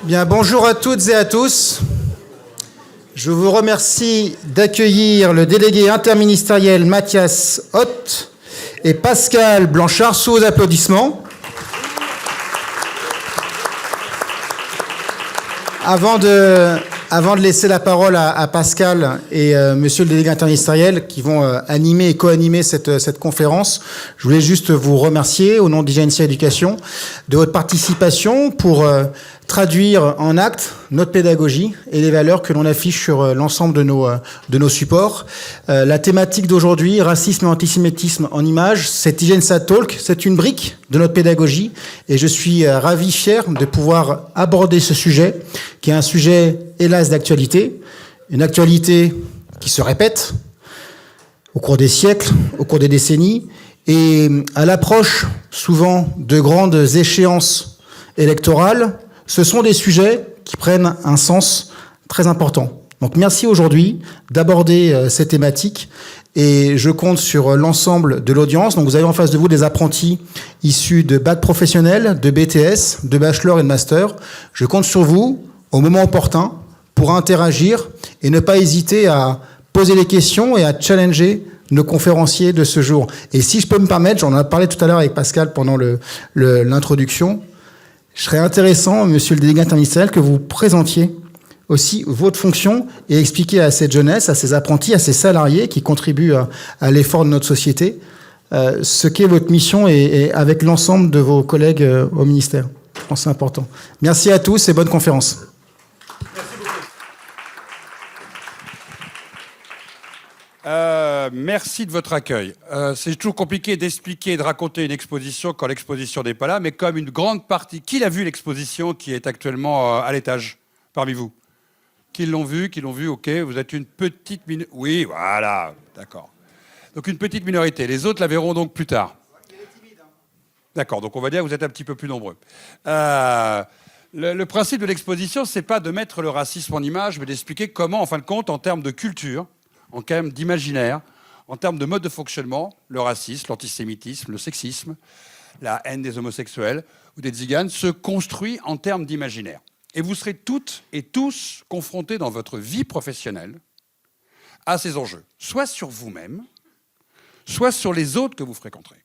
Bien, bonjour à toutes et à tous. Je vous remercie d'accueillir le délégué interministériel Mathias Hoth et Pascal Blanchard sous vos applaudissements. Avant de laisser la parole à Pascal et monsieur le délégué interministériel qui vont animer et co-animer cette conférence, je voulais juste vous remercier au nom d'IGNC Éducation de votre participation pour traduire en actes notre pédagogie et les valeurs que l'on affiche sur l'ensemble de nos supports. La thématique d'aujourd'hui, racisme et antisémitisme en images, c'est IGNSA Talk, c'est une brique de notre pédagogie et je suis ravi, fier de pouvoir aborder ce sujet qui est un sujet, hélas, d'actualité, une actualité qui se répète au cours des siècles, au cours des décennies, et à l'approche souvent de grandes échéances électorales, ce sont des sujets qui prennent un sens très important. Donc merci aujourd'hui d'aborder ces thématiques et je compte sur l'ensemble de l'audience. Donc vous avez en face de vous des apprentis issus de bac professionnel, de BTS, de bachelor et de master. Je compte sur vous au moment opportun pour interagir et ne pas hésiter à poser des questions et à challenger nos conférenciers de ce jour. Et si je peux me permettre, j'en ai parlé tout à l'heure avec Pascal pendant l'introduction, je serais intéressant, monsieur le délégué interministériel, que vous présentiez aussi votre fonction et expliquer à cette jeunesse, à ces apprentis, à ces salariés qui contribuent à l'effort de notre société, ce qu'est votre mission et avec l'ensemble de vos collègues au ministère. Je pense que c'est important. Merci à tous et bonne conférence. Merci de votre accueil. C'est toujours compliqué d'expliquer et de raconter une exposition quand l'exposition n'est pas là, mais comme une grande partie... Qui l'a vu l'exposition qui est actuellement à l'étage parmi vous? Qui l'ont vu, ok. Vous êtes une petite minorité. Oui, voilà, d'accord. Donc une petite minorité. Les autres la verront donc plus tard. D'accord, donc on va dire que vous êtes un petit peu plus nombreux. Le principe de l'exposition, c'est pas de mettre le racisme en image, mais d'expliquer comment, en fin de compte, en termes de culture, en termes d'imaginaire, en termes de mode de fonctionnement, le racisme, l'antisémitisme, le sexisme, la haine des homosexuels ou des tziganes se construit en termes d'imaginaire. Et vous serez toutes et tous confrontés dans votre vie professionnelle à ces enjeux, soit sur vous-même, soit sur les autres que vous fréquenterez.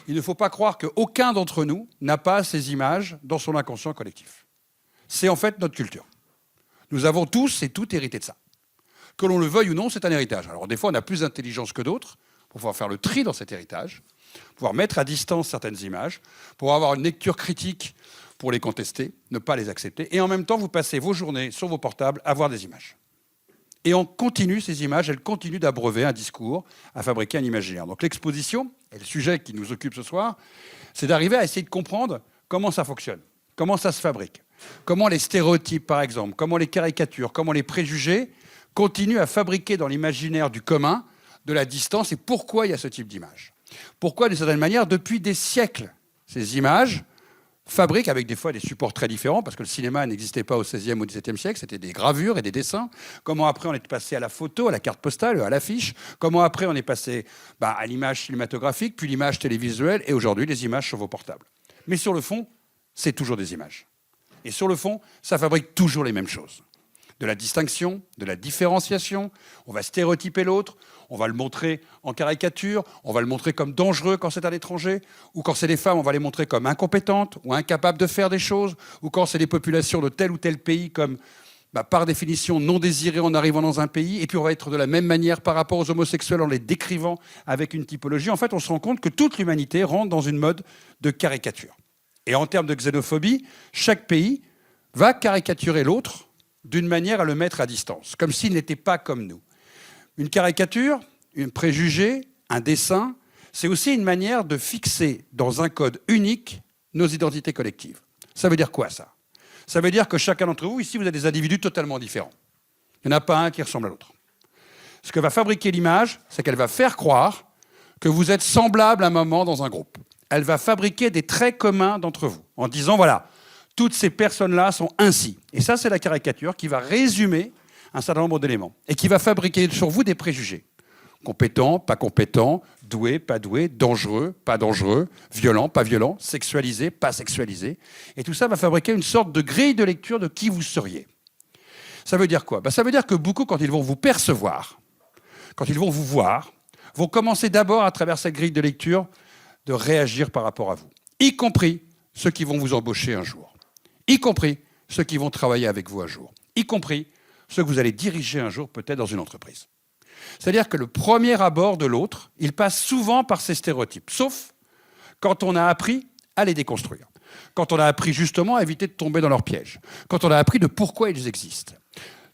Il ne faut pas croire qu'aucun d'entre nous n'a pas ces images dans son inconscient collectif. C'est en fait notre culture. Nous avons tous et toutes hérité de ça. Que l'on le veuille ou non, c'est un héritage. Alors des fois, on a plus d'intelligence que d'autres pour pouvoir faire le tri dans cet héritage, pouvoir mettre à distance certaines images, pour avoir une lecture critique pour les contester, ne pas les accepter. Et en même temps, vous passez vos journées sur vos portables à voir des images. Et on continue ces images, elles continuent d'abreuver un discours, à fabriquer un imaginaire. Donc l'exposition, et le sujet qui nous occupe ce soir, c'est d'arriver à essayer de comprendre comment ça fonctionne, comment ça se fabrique, comment les stéréotypes, par exemple, comment les caricatures, comment les préjugés continuent à fabriquer dans l'imaginaire du commun de la distance et pourquoi il y a ce type d'image. Pourquoi, d'une certaine manière, depuis des siècles, ces images fabriquent, avec des fois des supports très différents, parce que le cinéma n'existait pas au XVIe ou XVIIe siècle, c'était des gravures et des dessins. Comment après on est passé à la photo, à la carte postale, à l'affiche. Comment après on est passé à l'image cinématographique, puis l'image télévisuelle, et aujourd'hui les images sur vos portables. Mais sur le fond, c'est toujours des images. Et sur le fond, ça fabrique toujours les mêmes choses. De la distinction, de la différenciation, on va stéréotyper l'autre, on va le montrer en caricature, on va le montrer comme dangereux quand c'est à l'étranger, ou quand c'est des femmes, on va les montrer comme incompétentes ou incapables de faire des choses, ou quand c'est des populations de tel ou tel pays comme, par définition, non désirées en arrivant dans un pays, et puis on va être de la même manière par rapport aux homosexuels en les décrivant avec une typologie. En fait, on se rend compte que toute l'humanité rentre dans une mode de caricature. Et en termes de xénophobie, chaque pays va caricaturer l'autre d'une manière à le mettre à distance, comme s'il n'était pas comme nous. Une caricature, un préjugé, un dessin, c'est aussi une manière de fixer dans un code unique nos identités collectives. Ça veut dire quoi, ça? Ça veut dire que chacun d'entre vous, ici, vous êtes des individus totalement différents. Il n'y en a pas un qui ressemble à l'autre. Ce que va fabriquer l'image, c'est qu'elle va faire croire que vous êtes semblables à un moment dans un groupe. Elle va fabriquer des traits communs d'entre vous, en disant, voilà, toutes ces personnes-là sont ainsi. Et ça, c'est la caricature qui va résumer un certain nombre d'éléments et qui va fabriquer sur vous des préjugés. Compétents, pas compétents, doué, pas doué, dangereux, pas dangereux, violent, pas violent, sexualisé, pas sexualisé. Et tout ça va fabriquer une sorte de grille de lecture de qui vous seriez. Ça veut dire quoi? Ça veut dire que beaucoup, quand ils vont vous percevoir, quand ils vont vous voir, vont commencer d'abord, à travers cette grille de lecture, de réagir par rapport à vous, y compris ceux qui vont vous embaucher un jour, y compris ceux qui vont travailler avec vous un jour, y compris ceux que vous allez diriger un jour peut-être dans une entreprise. C'est-à-dire que le premier abord de l'autre, il passe souvent par ces stéréotypes, sauf quand on a appris à les déconstruire, quand on a appris justement à éviter de tomber dans leur piège, quand on a appris de pourquoi ils existent.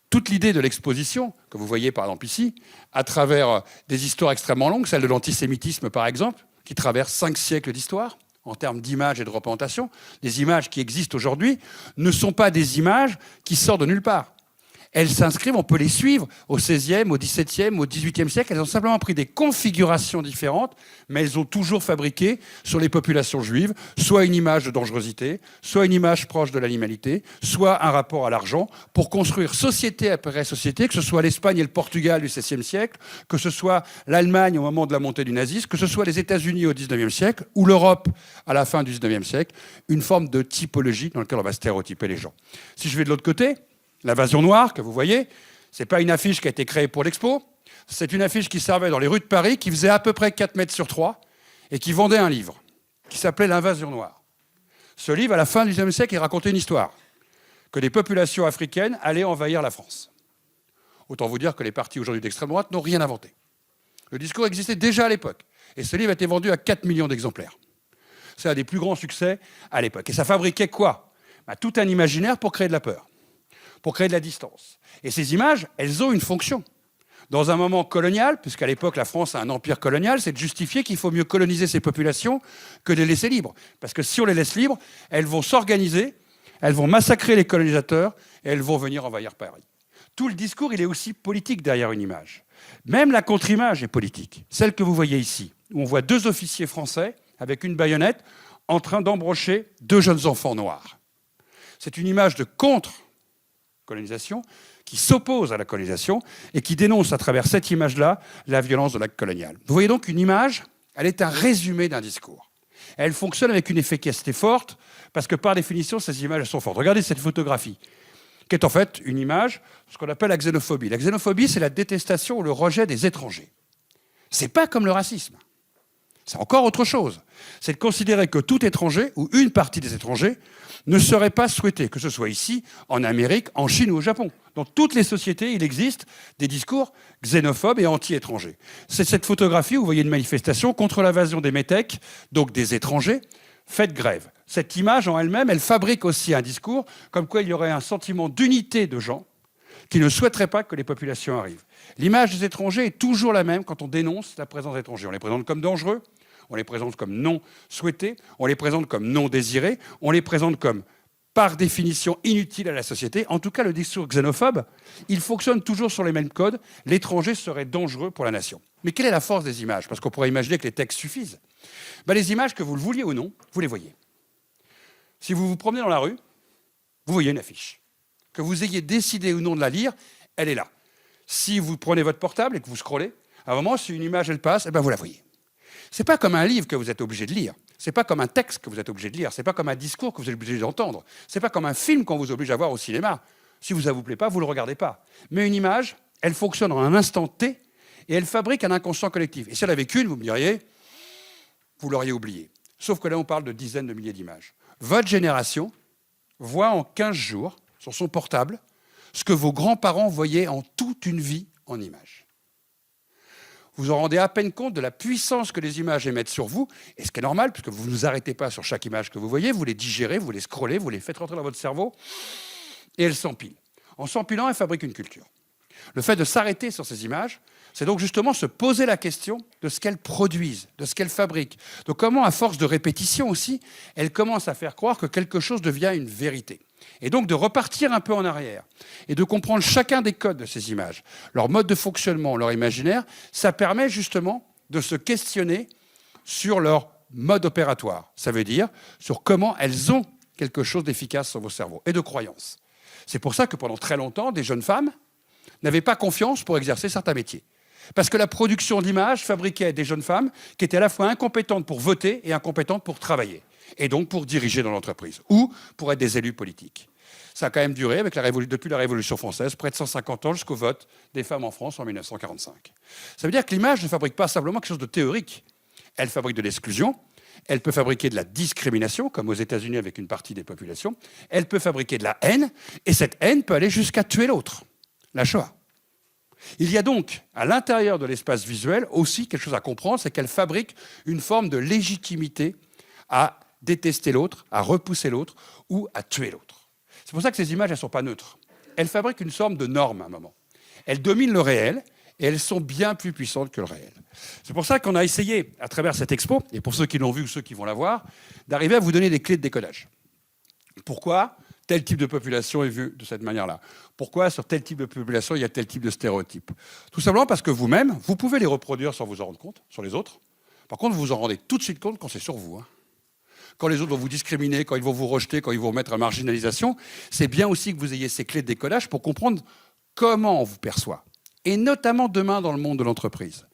Toute l'idée de l'exposition, que vous voyez par exemple ici, à travers des histoires extrêmement longues, celle de l'antisémitisme par exemple, qui traverse 5 siècles d'histoire, en termes d'images et de représentation, les images qui existent aujourd'hui ne sont pas des images qui sortent de nulle part. Elles s'inscrivent, on peut les suivre au XVIe, au XVIIe, au XVIIIe siècle. Elles ont simplement pris des configurations différentes, mais elles ont toujours fabriqué sur les populations juives soit une image de dangerosité, soit une image proche de l'animalité, soit un rapport à l'argent, pour construire société après société, que ce soit l'Espagne et le Portugal du XVIe siècle, que ce soit l'Allemagne au moment de la montée du nazisme, que ce soit les États-Unis au XIXe siècle, ou l'Europe à la fin du XIXe siècle, une forme de typologie dans laquelle on va stéréotyper les gens. Si je vais de l'autre côté, l'invasion noire, que vous voyez, ce n'est pas une affiche qui a été créée pour l'expo, c'est une affiche qui servait dans les rues de Paris, qui faisait à peu près 4 mètres sur 3, et qui vendait un livre, qui s'appelait L'invasion noire. Ce livre, à la fin du XIXe siècle, il racontait une histoire, que des populations africaines allaient envahir la France. Autant vous dire que les partis aujourd'hui d'extrême droite n'ont rien inventé. Le discours existait déjà à l'époque, et ce livre a été vendu à 4 millions d'exemplaires. C'est un des plus grands succès à l'époque. Et ça fabriquait quoi? Tout un imaginaire pour créer de la peur, pour créer de la distance. Et ces images, elles ont une fonction. Dans un moment colonial, puisqu'à l'époque la France a un empire colonial, c'est de justifier qu'il faut mieux coloniser ces populations que de les laisser libres. Parce que si on les laisse libres, elles vont s'organiser, elles vont massacrer les colonisateurs et elles vont venir envahir Paris. Tout le discours, il est aussi politique derrière une image. Même la contre-image est politique. Celle que vous voyez ici, où on voit 2 officiers français avec une baïonnette en train d'embrocher 2 jeunes enfants noirs. C'est une image de contre-colonisation qui s'oppose à la colonisation et qui dénonce à travers cette image-là la violence de l'acte colonial. Vous voyez donc une image, elle est un résumé d'un discours. Elle fonctionne avec une efficacité forte parce que par définition, ces images sont fortes. Regardez cette photographie, qui est en fait une image, ce qu'on appelle la xénophobie. La xénophobie, c'est la détestation ou le rejet des étrangers. C'est pas comme le racisme. C'est encore autre chose. C'est de considérer que tout étranger, ou une partie des étrangers, ne serait pas souhaité, que ce soit ici, en Amérique, en Chine ou au Japon. Dans toutes les sociétés, il existe des discours xénophobes et anti-étrangers. C'est cette photographie où vous voyez une manifestation contre l'invasion des métèques, donc des étrangers. Faites grève. Cette image en elle-même, elle fabrique aussi un discours comme quoi il y aurait un sentiment d'unité de gens qui ne souhaiteraient pas que les populations arrivent. L'image des étrangers est toujours la même quand on dénonce la présence d'étrangers. On les présente comme dangereux, on les présente comme non souhaités, on les présente comme non désirés, on les présente comme, par définition, inutiles à la société. En tout cas, le discours xénophobe, il fonctionne toujours sur les mêmes codes. L'étranger serait dangereux pour la nation. Mais quelle est la force des images? Parce qu'on pourrait imaginer que les textes suffisent. Les images, que vous le vouliez ou non, vous les voyez. Si vous vous promenez dans la rue, vous voyez une affiche. Que vous ayez décidé ou non de la lire, elle est là. Si vous prenez votre portable et que vous scrollez, à un moment, si une image, elle passe, vous la voyez. C'est pas comme un livre que vous êtes obligé de lire. C'est pas comme un texte que vous êtes obligé de lire. C'est pas comme un discours que vous êtes obligé d'entendre. C'est pas comme un film qu'on vous oblige à voir au cinéma. Si ça vous plaît pas, vous le regardez pas. Mais une image, elle fonctionne en un instant T et elle fabrique un inconscient collectif. Et si elle avait qu'une, vous me diriez, vous l'auriez oublié. Sauf que là, on parle de dizaines de milliers d'images. Votre génération voit en 15 jours, sur son portable, ce que vos grands-parents voyaient en toute une vie en images. Vous vous rendez à peine compte de la puissance que les images émettent sur vous, et ce qui est normal, puisque vous ne vous arrêtez pas sur chaque image que vous voyez, vous les digérez, vous les scrollez, vous les faites rentrer dans votre cerveau, et elles s'empilent. En s'empilant, elles fabriquent une culture. Le fait de s'arrêter sur ces images, c'est donc justement se poser la question de ce qu'elles produisent, de ce qu'elles fabriquent. Donc comment, à force de répétition aussi, elles commencent à faire croire que quelque chose devient une vérité. Et donc de repartir un peu en arrière et de comprendre chacun des codes de ces images, leur mode de fonctionnement, leur imaginaire, ça permet justement de se questionner sur leur mode opératoire. Ça veut dire sur comment elles ont quelque chose d'efficace sur vos cerveaux et de croyances. C'est pour ça que pendant très longtemps, des jeunes femmes n'avaient pas confiance pour exercer certains métiers. Parce que la production d'images fabriquait des jeunes femmes qui étaient à la fois incompétentes pour voter et incompétentes pour travailler, et donc pour diriger dans l'entreprise, ou pour être des élus politiques. Ça a quand même duré, depuis la Révolution française, près de 150 ans jusqu'au vote des femmes en France en 1945. Ça veut dire que l'image ne fabrique pas simplement quelque chose de théorique. Elle fabrique de l'exclusion, elle peut fabriquer de la discrimination, comme aux États-Unis avec une partie des populations, elle peut fabriquer de la haine, et cette haine peut aller jusqu'à tuer l'autre, la Shoah. Il y a donc, à l'intérieur de l'espace visuel, aussi quelque chose à comprendre, c'est qu'elle fabrique une forme de légitimité à détester l'autre, à repousser l'autre ou à tuer l'autre. C'est pour ça que ces images, elles ne sont pas neutres. Elles fabriquent une forme de norme à un moment. Elles dominent le réel et elles sont bien plus puissantes que le réel. C'est pour ça qu'on a essayé, à travers cette expo, et pour ceux qui l'ont vu ou ceux qui vont la voir, d'arriver à vous donner des clés de décodage. Pourquoi tel type de population est vu de cette manière-là? Pourquoi sur tel type de population il y a tel type de stéréotype? Tout simplement parce que vous-même, vous pouvez les reproduire sans vous en rendre compte, sur les autres. Par contre, vous vous en rendez tout de suite compte quand c'est sur vous. Quand les autres vont vous discriminer, quand ils vont vous rejeter, quand ils vont vous mettre à marginalisation, c'est bien aussi que vous ayez ces clés de décodage pour comprendre comment on vous perçoit. Et notamment demain dans le monde de l'entreprise,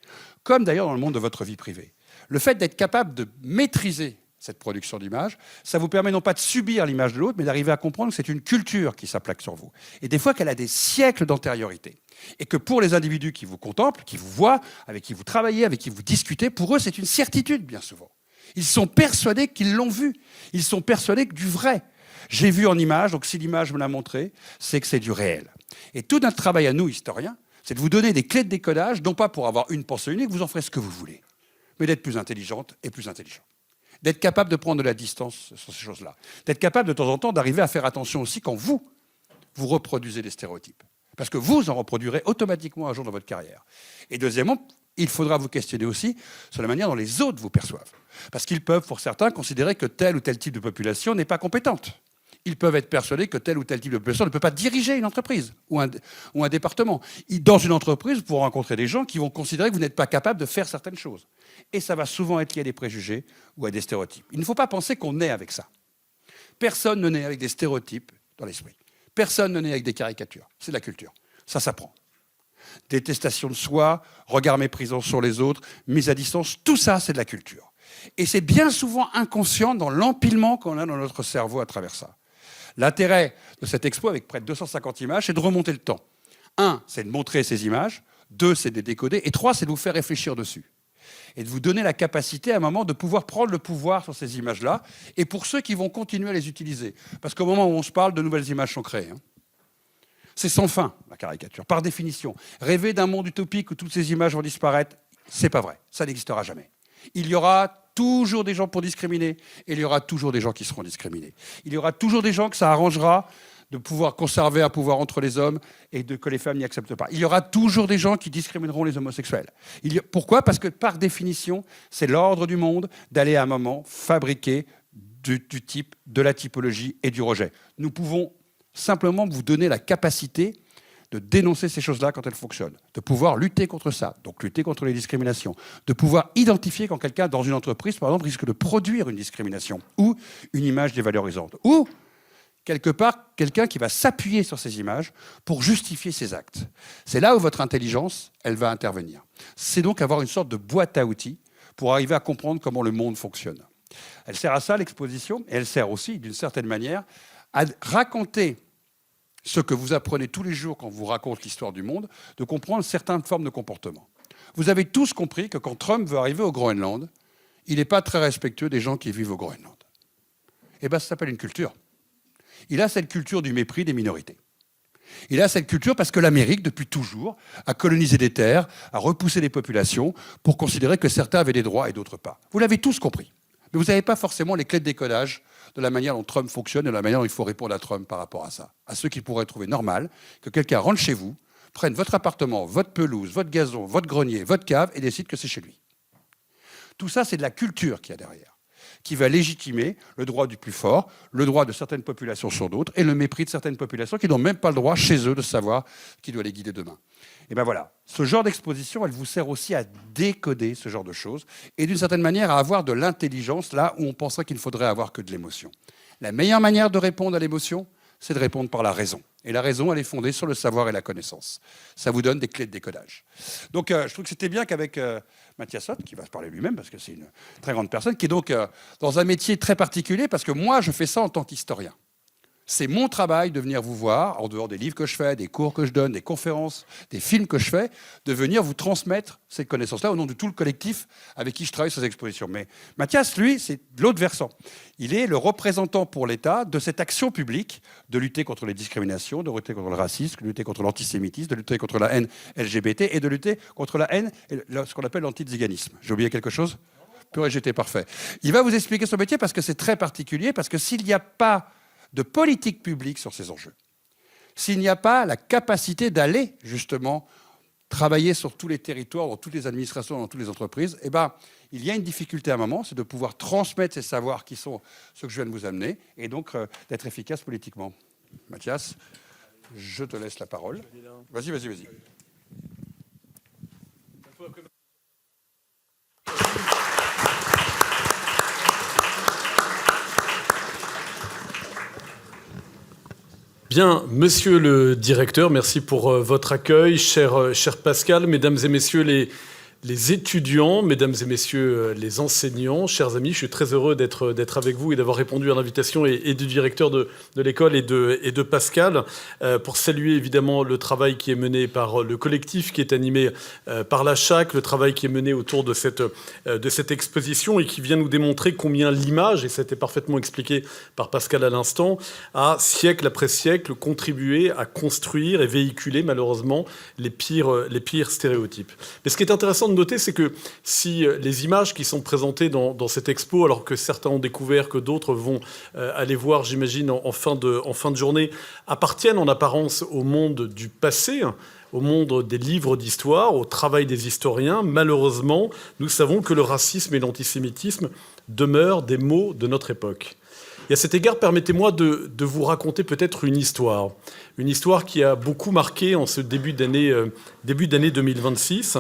comme d'ailleurs dans le monde de votre vie privée. Le fait d'être capable de maîtriser cette production d'images, ça vous permet non pas de subir l'image de l'autre, mais d'arriver à comprendre que c'est une culture qui s'applaque sur vous. Et des fois qu'elle a des siècles d'antériorité. Et que pour les individus qui vous contemplent, qui vous voient, avec qui vous travaillez, avec qui vous discutez, pour eux c'est une certitude bien souvent. Ils sont persuadés qu'ils l'ont vu. Ils sont persuadés que du vrai. J'ai vu en image, donc si l'image me l'a montré, c'est que c'est du réel. Et tout notre travail à nous, historiens, c'est de vous donner des clés de décodage, non pas pour avoir une pensée unique, vous en ferez ce que vous voulez, mais d'être plus intelligente et plus intelligent. D'être capable de prendre de la distance sur ces choses-là. D'être capable de temps en temps d'arriver à faire attention aussi quand vous reproduisez des stéréotypes. Parce que vous en reproduirez automatiquement un jour dans votre carrière. Et deuxièmement, il faudra vous questionner aussi sur la manière dont les autres vous perçoivent. Parce qu'ils peuvent, pour certains, considérer que tel ou tel type de population n'est pas compétente. Ils peuvent être persuadés que tel ou tel type de population ne peut pas diriger une entreprise ou un département. Dans une entreprise, vous pourrez rencontrer des gens qui vont considérer que vous n'êtes pas capable de faire certaines choses. Et ça va souvent être lié à des préjugés ou à des stéréotypes. Il ne faut pas penser qu'on naît avec ça. Personne ne naît avec des stéréotypes dans l'esprit. Personne ne naît avec des caricatures. C'est de la culture. Ça s'apprend. Détestation de soi, regard méprisant sur les autres, mise à distance, tout ça, c'est de la culture. Et c'est bien souvent inconscient dans l'empilement qu'on a dans notre cerveau à travers ça. L'intérêt de cette expo, avec près de 250 images, c'est de remonter le temps. 1, c'est de montrer ces images. 2, c'est de les décoder. Et 3, c'est de vous faire réfléchir dessus. Et de vous donner la capacité, à un moment, de pouvoir prendre le pouvoir sur ces images-là. Et pour ceux qui vont continuer à les utiliser. Parce qu'au moment où on se parle, de nouvelles images sont créées. C'est sans fin, la caricature, par définition. Rêver d'un monde utopique où toutes ces images vont disparaître, c'est pas vrai. Ça n'existera jamais. Il y aura toujours des gens pour discriminer, et il y aura toujours des gens qui seront discriminés. Il y aura toujours des gens que ça arrangera de pouvoir conserver un pouvoir entre les hommes et que les femmes n'y acceptent pas. Il y aura toujours des gens qui discrimineront les homosexuels. Pourquoi? Parce que par définition, c'est l'ordre du monde d'aller à un moment fabriquer du type, de la typologie et du rejet. Nous pouvons simplement vous donner la capacité de dénoncer ces choses-là quand elles fonctionnent, de pouvoir lutter contre ça, donc lutter contre les discriminations, de pouvoir identifier quand quelqu'un, dans une entreprise, par exemple, risque de produire une discrimination ou une image dévalorisante, ou quelque part, quelqu'un qui va s'appuyer sur ces images pour justifier ses actes. C'est là où votre intelligence, elle va intervenir. C'est donc avoir une sorte de boîte à outils pour arriver à comprendre comment le monde fonctionne. Elle sert à ça, l'exposition, et elle sert aussi, d'une certaine manière, à raconter ce que vous apprenez tous les jours quand on vous raconte l'histoire du monde, de comprendre certaines formes de comportement. Vous avez tous compris que quand Trump veut arriver au Groenland, il n'est pas très respectueux des gens qui vivent au Groenland. Eh bien, ça s'appelle une culture. Il a cette culture du mépris des minorités. Il a cette culture parce que l'Amérique, depuis toujours, a colonisé des terres, a repoussé des populations pour considérer que certains avaient des droits et d'autres pas. Vous l'avez tous compris. Mais vous n'avez pas forcément les clés de décodage de la manière dont Trump fonctionne et de la manière dont il faut répondre à Trump par rapport à ça. À ceux qui pourraient trouver normal que quelqu'un rentre chez vous, prenne votre appartement, votre pelouse, votre gazon, votre grenier, votre cave et décide que c'est chez lui. Tout ça, c'est de la culture qu'il y a derrière, qui va légitimer le droit du plus fort, le droit de certaines populations sur d'autres et le mépris de certaines populations qui n'ont même pas le droit chez eux de savoir qui doit les guider demain. Et bien voilà, ce genre d'exposition, elle vous sert aussi à décoder ce genre de choses et d'une certaine manière à avoir de l'intelligence là où on penserait qu'il ne faudrait avoir que de l'émotion. La meilleure manière de répondre à l'émotion, c'est de répondre par la raison. Et la raison, elle est fondée sur le savoir et la connaissance. Ça vous donne des clés de décodage. Donc, je trouve que c'était bien qu'avec Mathias Hoth, qui va se parler lui-même, parce que c'est une très grande personne, qui est donc dans un métier très particulier, parce que moi, je fais ça en tant qu'historien. C'est mon travail de venir vous voir, en dehors des livres que je fais, des cours que je donne, des conférences, des films que je fais, de venir vous transmettre cette connaissance-là au nom de tout le collectif avec qui je travaille sur ces expositions. Mais Mathias, lui, c'est l'autre versant. Il est le représentant pour l'État de cette action publique de lutter contre les discriminations, de lutter contre le racisme, de lutter contre l'antisémitisme, de lutter contre la haine LGBT et de lutter contre la haine et ce qu'on appelle l'antiziganisme. J'ai oublié quelque chose ? Purée, j'étais parfait. Il va vous expliquer son métier parce que c'est très particulier, parce que s'il n'y a pas de politique publique sur ces enjeux, s'il n'y a pas la capacité d'aller justement travailler sur tous les territoires, dans toutes les administrations, dans toutes les entreprises, eh ben, il y a une difficulté à un moment, c'est de pouvoir transmettre ces savoirs qui sont ceux que je viens de vous amener, et donc d'être efficace politiquement. Mathias, je te laisse la parole. Vas-y. Bien, monsieur le directeur, merci pour votre accueil. Cher Pascal, mesdames et messieurs les étudiants, mesdames et messieurs les enseignants, chers amis, je suis très heureux d'être avec vous et d'avoir répondu à l'invitation et du directeur de l'école et de Pascal pour saluer évidemment le travail qui est mené par le collectif qui est animé par la CHAC, le travail qui est mené autour de cette exposition et qui vient nous démontrer combien l'image, et ça a été parfaitement expliqué par Pascal à l'instant, a siècle après siècle contribué à construire et véhiculer malheureusement les pires stéréotypes. Mais ce qui est intéressant de noter, c'est que si les images qui sont présentées dans cette expo, alors que certains ont découvert, que d'autres vont aller voir, j'imagine, en fin de journée, appartiennent en apparence au monde du passé, au monde des livres d'histoire, au travail des historiens, malheureusement, nous savons que le racisme et l'antisémitisme demeurent des maux de notre époque. Et à cet égard, permettez-moi de vous raconter peut-être une histoire qui a beaucoup marqué en ce début d'année 2026,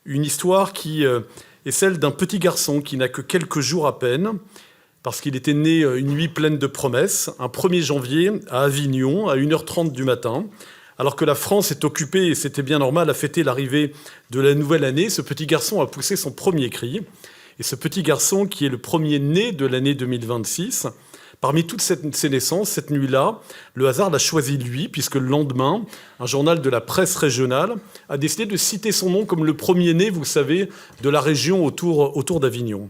une histoire qui est celle d'un petit garçon qui n'a que quelques jours à peine, parce qu'il était né une nuit pleine de promesses, un 1er janvier à Avignon, à 1h30 du matin, alors que la France est occupée, et c'était bien normal, à fêter l'arrivée de la nouvelle année. Ce petit garçon a poussé son premier cri, et ce petit garçon, qui est le premier né de l'année 2026, parmi toutes ces naissances, cette nuit-là, le hasard l'a choisi lui, puisque le lendemain, un journal de la presse régionale a décidé de citer son nom comme le premier-né, vous savez, de la région autour d'Avignon.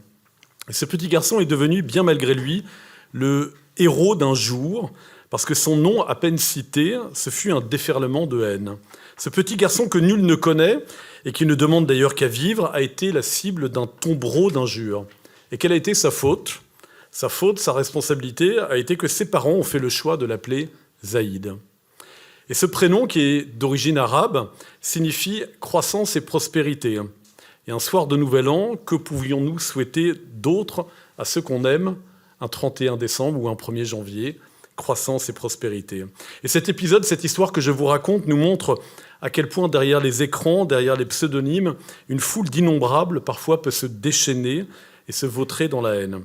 Et ce petit garçon est devenu, bien malgré lui, le héros d'un jour, parce que son nom, à peine cité, ce fut un déferlement de haine. Ce petit garçon que nul ne connaît, et qui ne demande d'ailleurs qu'à vivre, a été la cible d'un tombereau d'injures. Et quelle a été sa faute ? Sa faute, sa responsabilité a été que ses parents ont fait le choix de l'appeler Zaïd. Et ce prénom, qui est d'origine arabe, signifie croissance et prospérité. Et un soir de Nouvel An, que pouvions-nous souhaiter d'autre à ceux qu'on aime un 31 décembre ou un 1er janvier ? Croissance et prospérité. Et cet épisode, cette histoire que je vous raconte, nous montre à quel point derrière les écrans, derrière les pseudonymes, une foule d'innombrables parfois peut se déchaîner et se vautrer dans la haine.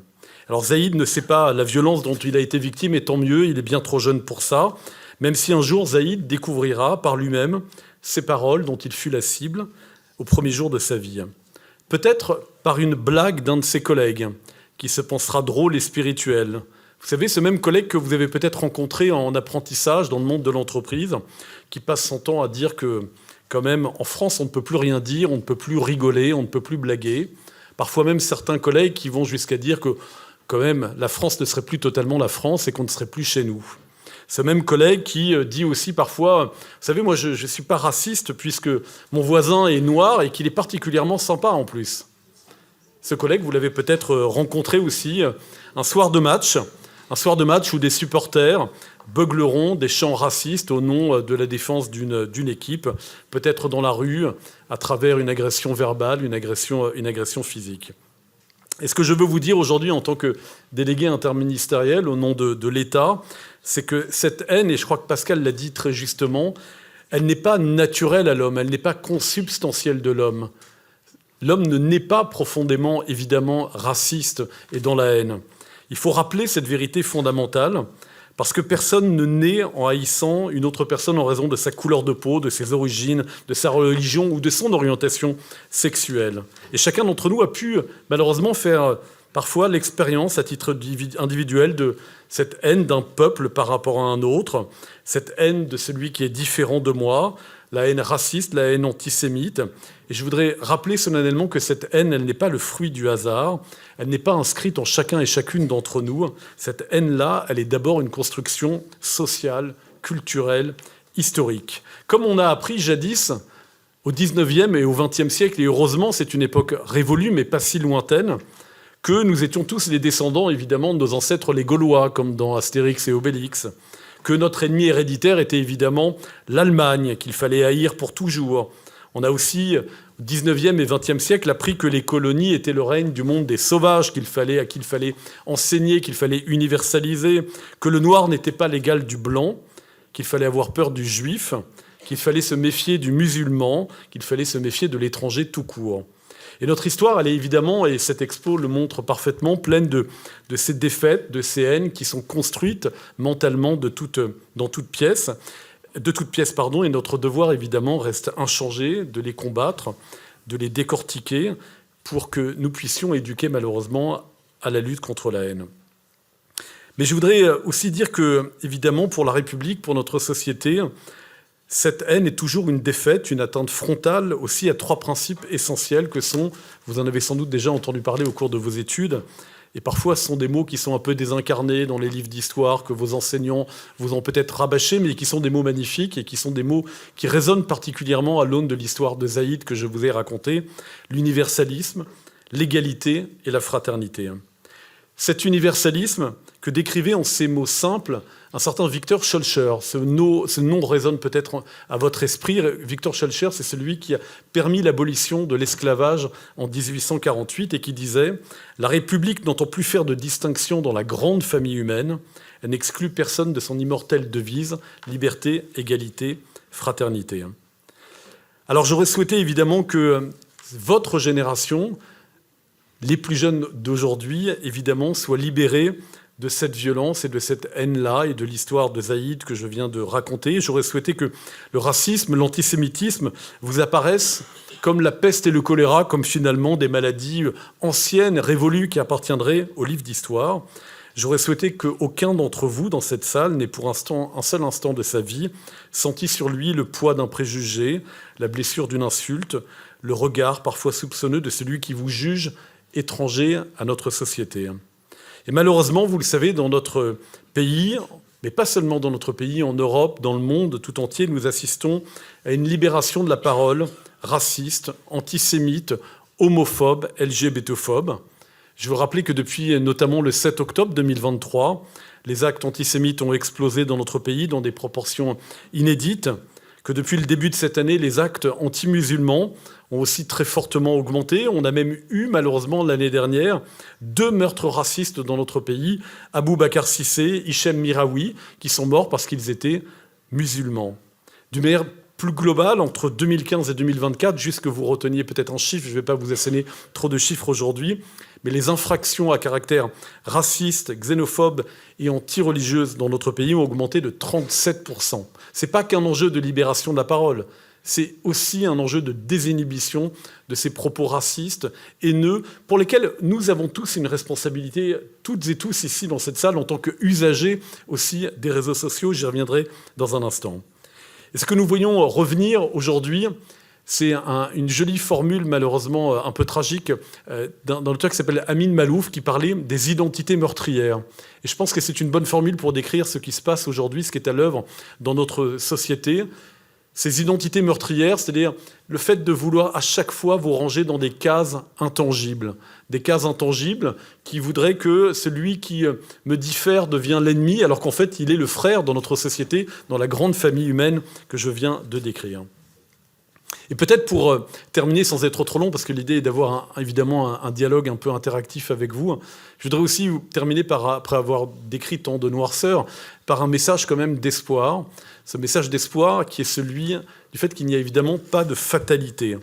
Alors Zaïd ne sait pas la violence dont il a été victime, et tant mieux, il est bien trop jeune pour ça, même si un jour Zaïd découvrira par lui-même ces paroles dont il fut la cible au premier jour de sa vie. Peut-être par une blague d'un de ses collègues, qui se pensera drôle et spirituel. Vous savez, ce même collègue que vous avez peut-être rencontré en apprentissage dans le monde de l'entreprise, qui passe son temps à dire que, quand même, en France, on ne peut plus rien dire, on ne peut plus rigoler, on ne peut plus blaguer. Parfois même certains collègues qui vont jusqu'à dire que quand même, la France ne serait plus totalement la France et qu'on ne serait plus chez nous. Ce même collègue qui dit aussi parfois, vous savez, moi je ne suis pas raciste puisque mon voisin est noir et qu'il est particulièrement sympa en plus. Ce collègue, vous l'avez peut-être rencontré aussi un soir de match où des supporters beugleront des chants racistes au nom de la défense d'une équipe, peut-être dans la rue, à travers une agression verbale, une agression physique. Et ce que je veux vous dire aujourd'hui en tant que délégué interministériel au nom de l'État, c'est que cette haine, et je crois que Pascal l'a dit très justement, elle n'est pas naturelle à l'homme, elle n'est pas consubstantielle de l'homme. L'homme ne naît pas profondément, évidemment, raciste et dans la haine. Il faut rappeler cette vérité fondamentale, Parce que personne ne naît en haïssant une autre personne en raison de sa couleur de peau, de ses origines, de sa religion ou de son orientation sexuelle. Et chacun d'entre nous a pu malheureusement faire parfois l'expérience à titre individuel de cette haine d'un peuple par rapport à un autre, cette haine de celui qui est différent de moi, la haine raciste, la haine antisémite. Et je voudrais rappeler solennellement que cette haine, elle n'est pas le fruit du hasard, elle n'est pas inscrite en chacun et chacune d'entre nous. Cette haine-là, elle est d'abord une construction sociale, culturelle, historique. Comme on a appris jadis, au XIXe et au XXe siècle, et heureusement c'est une époque révolue mais pas si lointaine, que nous étions tous les descendants évidemment de nos ancêtres les Gaulois, comme dans Astérix et Obélix, que notre ennemi héréditaire était évidemment l'Allemagne, qu'il fallait haïr pour toujours. On a aussi, au XIXe et XXe siècle, appris que les colonies étaient le règne du monde des sauvages, à qui il fallait enseigner, qu'il fallait universaliser, que le noir n'était pas l'égal du blanc, qu'il fallait avoir peur du juif, qu'il fallait se méfier du musulman, qu'il fallait se méfier de l'étranger tout court. Et notre histoire, elle est évidemment, et cette expo le montre parfaitement, pleine de ces défaites, de ces haines qui sont construites mentalement dans toute pièce, et notre devoir, évidemment, reste inchangé de les combattre, de les décortiquer, pour que nous puissions éduquer, malheureusement, à la lutte contre la haine. Mais je voudrais aussi dire que, évidemment, pour la République, pour notre société, cette haine est toujours une défaite, une atteinte frontale aussi à trois principes essentiels que sont, vous en avez sans doute déjà entendu parler au cours de vos études, et parfois ce sont des mots qui sont un peu désincarnés dans les livres d'histoire, que vos enseignants vous ont peut-être rabâchés, mais qui sont des mots magnifiques et qui sont des mots qui résonnent particulièrement à l'aune de l'histoire de Zaïd que je vous ai racontée, l'universalisme, l'égalité et la fraternité. Cet universalisme que décrivait en ces mots simples un certain Victor Schœlcher. Ce nom résonne peut-être à votre esprit. Victor Schœlcher, c'est celui qui a permis l'abolition de l'esclavage en 1848 et qui disait « La République n'entend plus faire de distinction dans la grande famille humaine. Elle n'exclut personne de son immortelle devise « Liberté, égalité, fraternité ». Alors j'aurais souhaité évidemment que votre génération, les plus jeunes d'aujourd'hui, évidemment, soient libérés de cette violence et de cette haine-là et de l'histoire de Zaïd que je viens de raconter. J'aurais souhaité que le racisme, l'antisémitisme vous apparaissent comme la peste et le choléra, comme finalement des maladies anciennes, révolues, qui appartiendraient au livre d'histoire. J'aurais souhaité qu'aucun d'entre vous dans cette salle n'ait pour un seul instant de sa vie senti sur lui le poids d'un préjugé, la blessure d'une insulte, le regard parfois soupçonneux de celui qui vous juge étranger à notre société. Et malheureusement, vous le savez, dans notre pays, mais pas seulement dans notre pays, en Europe, dans le monde tout entier, nous assistons à une libération de la parole raciste, antisémite, homophobe, LGBTophobe. Je veux rappeler que depuis notamment le 7 octobre 2023, les actes antisémites ont explosé dans notre pays dans des proportions inédites, que depuis le début de cette année, les actes anti-musulmans ont aussi très fortement augmenté. On a même eu, malheureusement, l'année dernière, 2 meurtres racistes dans notre pays, Abou Bakar Cissé, Hichem Miraoui, qui sont morts parce qu'ils étaient musulmans. D'une manière plus globale, entre 2015 et 2024, juste que vous reteniez peut-être un chiffre, je ne vais pas vous asséner trop de chiffres aujourd'hui, mais les infractions à caractère raciste, xénophobe et anti-religieuse dans notre pays ont augmenté de 37%. Ce n'est pas qu'un enjeu de libération de la parole, c'est aussi un enjeu de désinhibition de ces propos racistes, haineux, pour lesquels nous avons tous une responsabilité, toutes et tous ici dans cette salle, en tant qu'usagers aussi des réseaux sociaux. J'y reviendrai dans un instant. Et ce que nous voyons revenir aujourd'hui, c'est une jolie formule, malheureusement un peu tragique, d'un auteur qui s'appelle Amin Malouf, qui parlait des identités meurtrières. Et je pense que c'est une bonne formule pour décrire ce qui se passe aujourd'hui, ce qui est à l'œuvre dans notre société. Ces identités meurtrières, c'est-à-dire le fait de vouloir à chaque fois vous ranger dans des cases intangibles. Des cases intangibles qui voudraient que celui qui me diffère devient l'ennemi, alors qu'en fait, il est le frère dans notre société, dans la grande famille humaine que je viens de décrire. Et peut-être pour terminer sans être trop long, parce que l'idée est d'avoir évidemment un dialogue un peu interactif avec vous, je voudrais aussi terminer après avoir décrit tant de noirceur, par un message quand même d'espoir. Ce message d'espoir qui est celui du fait qu'il n'y a évidemment pas de fatalité.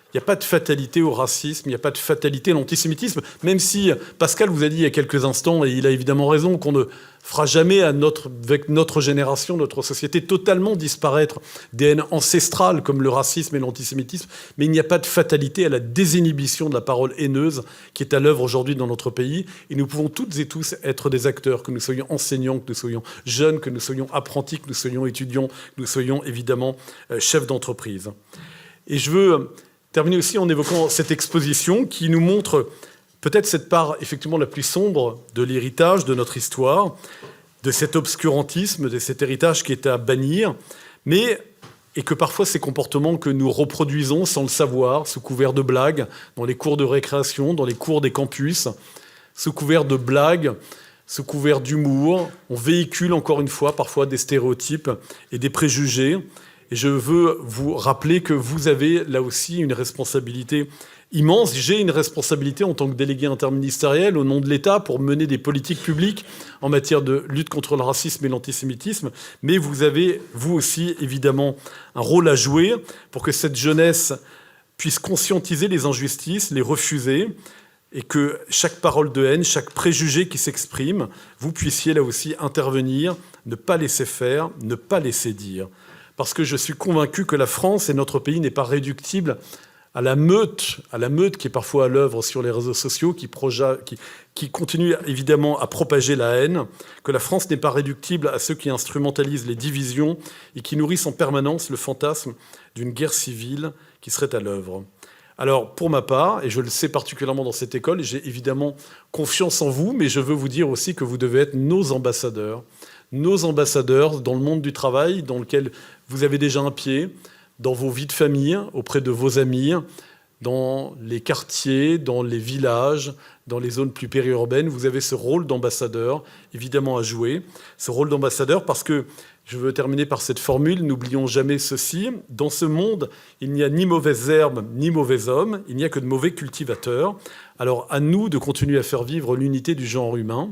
Il n'y a pas de fatalité au racisme, il n'y a pas de fatalité à l'antisémitisme, même si Pascal vous a dit il y a quelques instants, et il a évidemment raison, qu'on ne fera jamais avec notre génération, notre société, totalement disparaître des haines ancestrales comme le racisme et l'antisémitisme, mais il n'y a pas de fatalité à la désinhibition de la parole haineuse qui est à l'œuvre aujourd'hui dans notre pays. Et nous pouvons toutes et tous être des acteurs, que nous soyons enseignants, que nous soyons jeunes, que nous soyons apprentis, que nous soyons étudiants, que nous soyons évidemment chefs d'entreprise. Et je veux terminer aussi en évoquant cette exposition qui nous montre peut-être cette part effectivement la plus sombre de l'héritage, de notre histoire, de cet obscurantisme, de cet héritage qui est à bannir, et que parfois ces comportements que nous reproduisons sans le savoir, sous couvert de blagues, dans les cours de récréation, dans les cours des campus, sous couvert de blagues, sous couvert d'humour, on véhicule encore une fois parfois des stéréotypes et des préjugés. Et je veux vous rappeler que vous avez là aussi une responsabilité immense. J'ai une responsabilité en tant que délégué interministériel au nom de l'État pour mener des politiques publiques en matière de lutte contre le racisme et l'antisémitisme. Mais vous avez, vous aussi, évidemment, un rôle à jouer pour que cette jeunesse puisse conscientiser les injustices, les refuser, et que chaque parole de haine, chaque préjugé qui s'exprime, vous puissiez là aussi intervenir, ne pas laisser faire, ne pas laisser dire. Parce que je suis convaincu que la France et notre pays n'est pas réductible à la meute qui est parfois à l'œuvre sur les réseaux sociaux, qui continue évidemment à propager la haine, que la France n'est pas réductible à ceux qui instrumentalisent les divisions et qui nourrissent en permanence le fantasme d'une guerre civile qui serait à l'œuvre. Alors, pour ma part, et je le sais particulièrement dans cette école, j'ai évidemment confiance en vous, mais je veux vous dire aussi que vous devez être nos ambassadeurs dans le monde du travail, dans lequel vous avez déjà un pied, dans vos vies de famille, auprès de vos amis, dans les quartiers, dans les villages, dans les zones plus périurbaines. Vous avez ce rôle d'ambassadeur, évidemment, à jouer. Ce rôle d'ambassadeur parce que, je veux terminer par cette formule, n'oublions jamais ceci, dans ce monde, il n'y a ni mauvaises herbes, ni mauvais hommes, il n'y a que de mauvais cultivateurs. Alors, à nous de continuer à faire vivre l'unité du genre humain,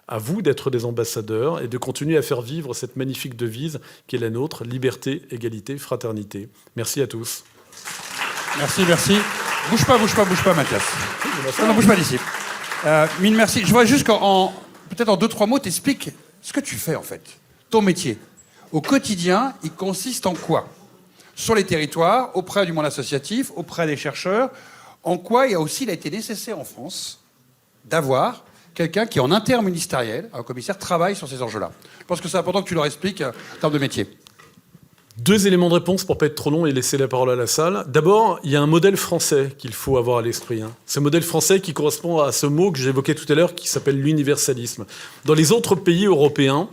à vous d'être des ambassadeurs et de continuer à faire vivre cette magnifique devise qui est la nôtre, liberté, égalité, fraternité. Merci à tous. Merci. Bouge pas, Mathias. Non, bouge pas d'ici. Mille merci. Je vois juste peut-être en 2-3 mots, t'expliques ce que tu fais en fait, ton métier. Au quotidien, il consiste en quoi? Sur les territoires, auprès du monde associatif, auprès des chercheurs, en quoi il a été nécessaire en France d'avoir quelqu'un qui, en interministériel, un commissaire, travaille sur ces enjeux-là. Je pense que c'est important que tu leur expliques en termes de métier. 2 éléments de réponse pour ne pas être trop long et laisser la parole à la salle. D'abord, il y a un modèle français qu'il faut avoir à l'esprit. Ce modèle français qui correspond à ce mot que j'évoquais tout à l'heure qui s'appelle l'universalisme. Dans les autres pays européens,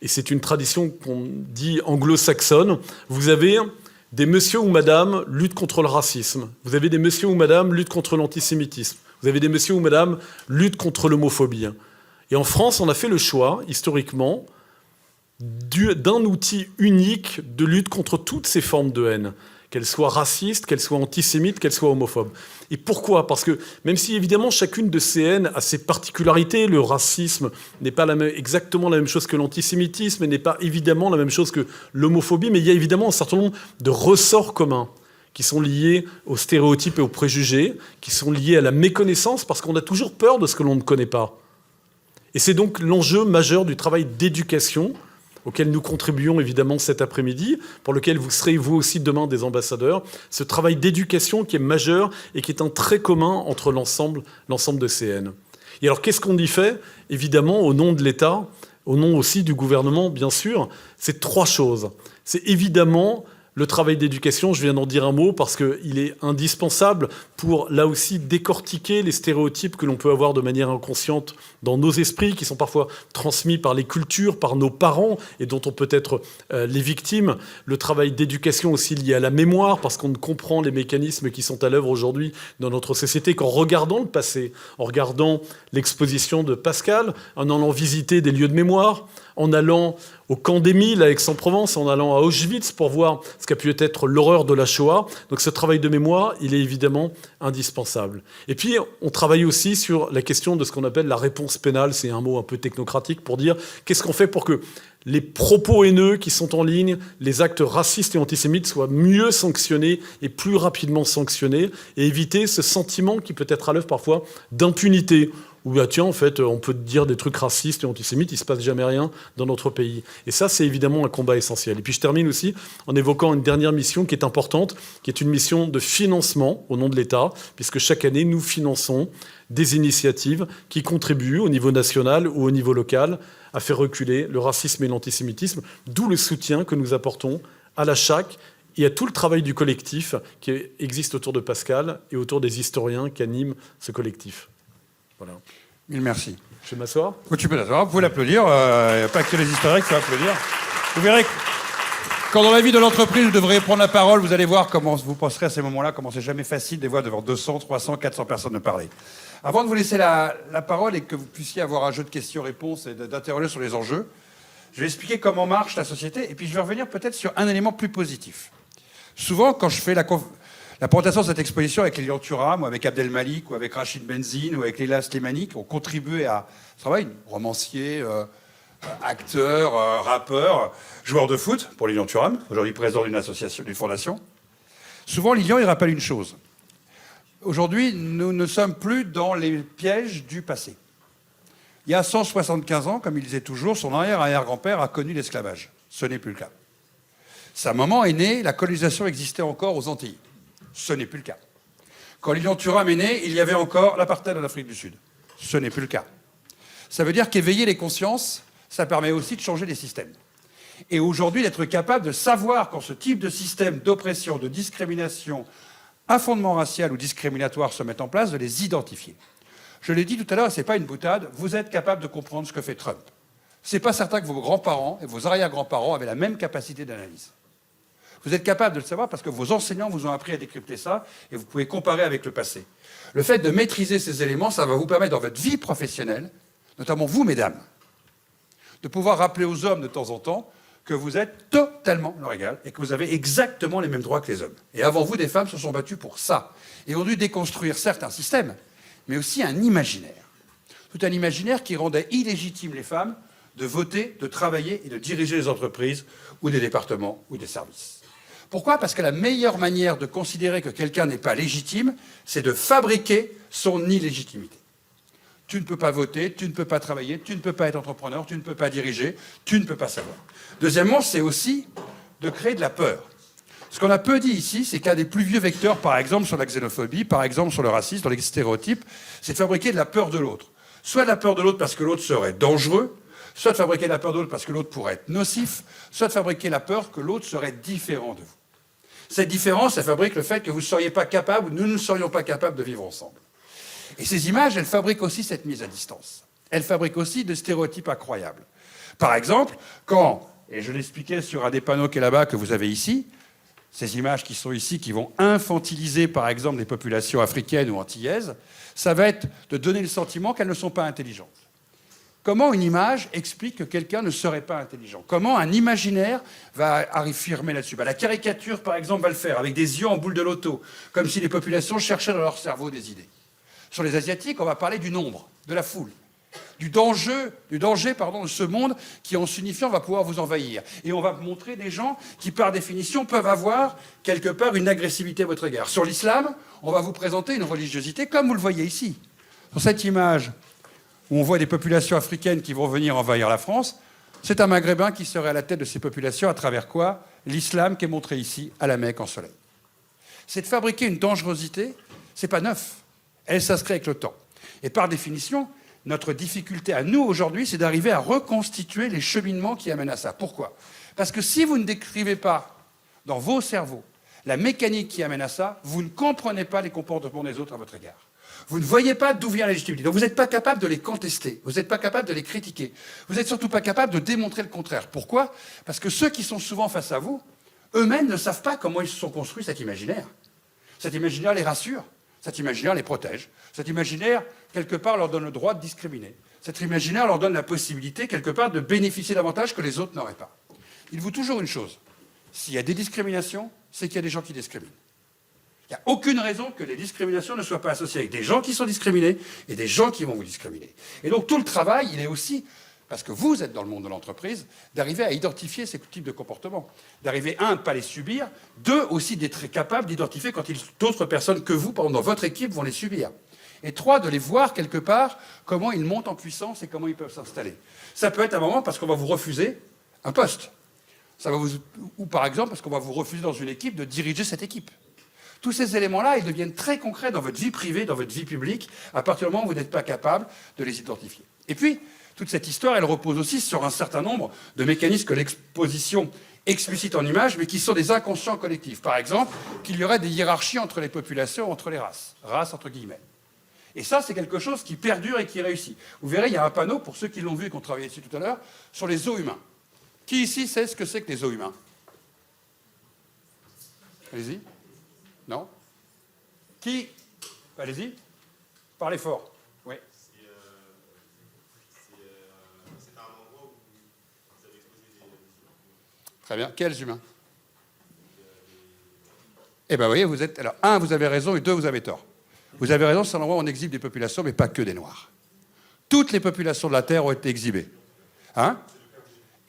et c'est une tradition qu'on dit anglo-saxonne, vous avez des monsieur ou madame lutte contre le racisme. Vous avez des monsieur ou madame lutte contre l'antisémitisme. Vous avez des monsieur ou madame lutte contre l'homophobie. Et en France, on a fait le choix, historiquement, d'un outil unique de lutte contre toutes ces formes de haine, qu'elles soient racistes, qu'elles soient antisémites, qu'elles soient homophobes. Et pourquoi? Parce que même si évidemment chacune de ces haines a ses particularités, le racisme n'est pas exactement la même chose que l'antisémitisme et n'est pas évidemment la même chose que l'homophobie, mais il y a évidemment un certain nombre de ressorts communs qui sont liés aux stéréotypes et aux préjugés, qui sont liés à la méconnaissance, parce qu'on a toujours peur de ce que l'on ne connaît pas. Et c'est donc l'enjeu majeur du travail d'éducation, auquel nous contribuons évidemment cet après-midi, pour lequel vous serez vous aussi demain des ambassadeurs, ce travail d'éducation qui est majeur et qui est un trait commun entre l'ensemble de ces haines. Et alors qu'est-ce qu'on y fait? Évidemment, au nom de l'État, au nom aussi du gouvernement, bien sûr, c'est 3 choses. C'est évidemment le travail d'éducation, je viens d'en dire un mot, parce qu'il est indispensable pour, là aussi, décortiquer les stéréotypes que l'on peut avoir de manière inconsciente dans nos esprits, qui sont parfois transmis par les cultures, par nos parents, et dont on peut être les victimes. Le travail d'éducation aussi lié à la mémoire, parce qu'on ne comprend les mécanismes qui sont à l'œuvre aujourd'hui dans notre société qu'en regardant le passé, en regardant l'exposition de Pascal, en allant visiter des lieux de mémoire, en allant au camp d'Émile à Aix-en-Provence, en allant à Auschwitz pour voir ce qu'a pu être l'horreur de la Shoah. Donc ce travail de mémoire, il est évidemment indispensable. Et puis, on travaille aussi sur la question de ce qu'on appelle la réponse pénale. C'est un mot un peu technocratique pour dire qu'est-ce qu'on fait pour que les propos haineux qui sont en ligne, les actes racistes et antisémites soient mieux sanctionnés et plus rapidement sanctionnés et éviter ce sentiment qui peut être à l'œuvre parfois d'impunité. où tiens, en fait, on peut dire des trucs racistes et antisémites, il ne se passe jamais rien dans notre pays. Et ça, c'est évidemment un combat essentiel. Et puis je termine aussi en évoquant une dernière mission qui est importante, qui est une mission de financement au nom de l'État, puisque chaque année, nous finançons des initiatives qui contribuent au niveau national ou au niveau local à faire reculer le racisme et l'antisémitisme, d'où le soutien que nous apportons à la CHAC et à tout le travail du collectif qui existe autour de Pascal et autour des historiens qui animent ce collectif. Voilà. Mille merci. Je vais m'asseoir. Oui, tu peux t'asseoir, vous pouvez l'applaudir. Il n'y a pas que les historiens qui peuvent applaudir. Vous verrez que quand dans la vie de l'entreprise, vous devriez prendre la parole, vous allez voir comment vous penserez à ces moments-là, comment c'est jamais facile de voir devant 200, 300, 400 personnes de parler. Avant de vous laisser la parole et que vous puissiez avoir un jeu de questions-réponses et d'interroger sur les enjeux, je vais expliquer comment marche la société et puis je vais revenir peut-être sur un élément plus positif. Souvent, quand je fais la présentation de cette exposition avec Lilian Thuram, ou avec Abdel Malik, ou avec Rachid Benzine, ou avec Leila Slimani, qui ont contribué à ce travail, romancier, acteur, rappeur, joueur de foot, pour Lilian Thuram, aujourd'hui président d'une association, d'une fondation. Souvent, Lilian, il rappelle une chose. Aujourd'hui, nous ne sommes plus dans les pièges du passé. Il y a 175 ans, comme il disait toujours, son arrière-arrière-grand-père a connu l'esclavage. Ce n'est plus le cas. Sa maman est née, la colonisation existait encore aux Antilles. Ce n'est plus le cas. Quand Lilian Thuram est né, il y avait encore l'apartheid en Afrique du Sud. Ce n'est plus le cas. Ça veut dire qu'éveiller les consciences, ça permet aussi de changer les systèmes. Et aujourd'hui, d'être capable de savoir quand ce type de système d'oppression, de discrimination, à fondement racial ou discriminatoire se met en place, de les identifier. Je l'ai dit tout à l'heure, ce n'est pas une boutade, vous êtes capable de comprendre ce que fait Trump. Ce n'est pas certain que vos grands-parents et vos arrière-grands-parents avaient la même capacité d'analyse. Vous êtes capable de le savoir parce que vos enseignants vous ont appris à décrypter ça et vous pouvez comparer avec le passé. Le fait de maîtriser ces éléments, ça va vous permettre dans votre vie professionnelle, notamment vous, mesdames, de pouvoir rappeler aux hommes de temps en temps que vous êtes totalement leur égal et que vous avez exactement les mêmes droits que les hommes. Et avant vous, des femmes se sont battues pour ça. Et ont dû déconstruire certes un système, mais aussi un imaginaire. Tout un imaginaire qui rendait illégitime les femmes de voter, de travailler et de diriger les entreprises ou des départements ou des services. Pourquoi ? Parce que la meilleure manière de considérer que quelqu'un n'est pas légitime, c'est de fabriquer son illégitimité. Tu ne peux pas voter, tu ne peux pas travailler, tu ne peux pas être entrepreneur, tu ne peux pas diriger, tu ne peux pas savoir. Deuxièmement, c'est aussi de créer de la peur. Ce qu'on a peu dit ici, c'est qu'un des plus vieux vecteurs, par exemple sur la xénophobie, par exemple sur le racisme, sur les stéréotypes, c'est de fabriquer de la peur de l'autre. Soit de la peur de l'autre parce que l'autre serait dangereux, soit de fabriquer de la peur de l'autre parce que l'autre pourrait être nocif, soit de fabriquer la peur que l'autre serait différent de vous. Cette différence, elle fabrique le fait que vous ne seriez pas capable, ou nous ne serions pas capables de vivre ensemble. Et ces images, elles fabriquent aussi cette mise à distance. Elles fabriquent aussi des stéréotypes incroyables. Par exemple, quand, et je l'expliquais sur un des panneaux qui est là-bas que vous avez ici, ces images qui sont ici, qui vont infantiliser par exemple les populations africaines ou antillaises, ça va être de donner le sentiment qu'elles ne sont pas intelligentes. Comment une image explique que quelqu'un ne serait pas intelligent ? Comment un imaginaire va affirmer là-dessus ? La caricature, par exemple, va le faire avec des yeux en boule de loto, comme si les populations cherchaient dans leur cerveau des idées. Sur les Asiatiques, on va parler du nombre, de la foule, du danger de ce monde qui, en s'unifiant, va pouvoir vous envahir. Et on va montrer des gens qui, par définition, peuvent avoir, quelque part, une agressivité à votre égard. Sur l'islam, on va vous présenter une religiosité, comme vous le voyez ici. Sur cette image, où on voit des populations africaines qui vont venir envahir la France, c'est un Maghrébin qui serait à la tête de ces populations à travers quoi ? L'islam qui est montré ici à la Mecque en soleil. C'est de fabriquer une dangerosité, c'est pas neuf. Elle s'inscrit avec le temps. Et par définition, notre difficulté à nous aujourd'hui, c'est d'arriver à reconstituer les cheminements qui amènent à ça. Pourquoi ? Parce que si vous ne décrivez pas dans vos cerveaux la mécanique qui amène à ça, vous ne comprenez pas les comportements des autres à votre égard. Vous ne voyez pas d'où vient la légitimité. Donc vous n'êtes pas capable de les contester. Vous n'êtes pas capable de les critiquer. Vous n'êtes surtout pas capable de démontrer le contraire. Pourquoi ? Parce que ceux qui sont souvent face à vous, eux-mêmes ne savent pas comment ils se sont construits cet imaginaire. Cet imaginaire les rassure. Cet imaginaire les protège. Cet imaginaire, quelque part, leur donne le droit de discriminer. Cet imaginaire leur donne la possibilité, quelque part, de bénéficier davantage que les autres n'auraient pas. Il vaut toujours une chose. S'il y a des discriminations, c'est qu'il y a des gens qui discriminent. Il n'y a aucune raison que les discriminations ne soient pas associées avec des gens qui sont discriminés et des gens qui vont vous discriminer. Et donc tout le travail, il est aussi, parce que vous êtes dans le monde de l'entreprise, d'arriver à identifier ces types de comportements. D'arriver, un, de ne pas les subir, deux, aussi d'être capable d'identifier quand d'autres personnes que vous, par exemple, dans votre équipe, vont les subir. Et 3, de les voir quelque part, comment ils montent en puissance et comment ils peuvent s'installer. Ça peut être un moment parce qu'on va vous refuser un poste. Ou par exemple parce qu'on va vous refuser dans une équipe de diriger cette équipe. Tous ces éléments-là, ils deviennent très concrets dans votre vie privée, dans votre vie publique, à partir du moment où vous n'êtes pas capable de les identifier. Et puis, toute cette histoire, elle repose aussi sur un certain nombre de mécanismes que l'exposition explicite en images, mais qui sont des inconscients collectifs. Par exemple, qu'il y aurait des hiérarchies entre les populations, entre les races. Races entre guillemets. Et ça, c'est quelque chose qui perdure et qui réussit. Vous verrez, il y a un panneau, pour ceux qui l'ont vu et qui ont travaillé dessus tout à l'heure, sur les os humains. Qui ici sait ce que c'est que les os humains? Allez-y. Non? Qui? Allez-y. Parlez fort. Oui. C'est un endroit où vous avez posé des humains. Très bien. Quels humains? Eh bien, vous voyez, vous êtes... Alors, 1, vous avez raison, et 2, vous avez tort. Vous avez raison, c'est un endroit où on exhibe des populations, mais pas que des Noirs. Toutes les populations de la Terre ont été exhibées. Hein?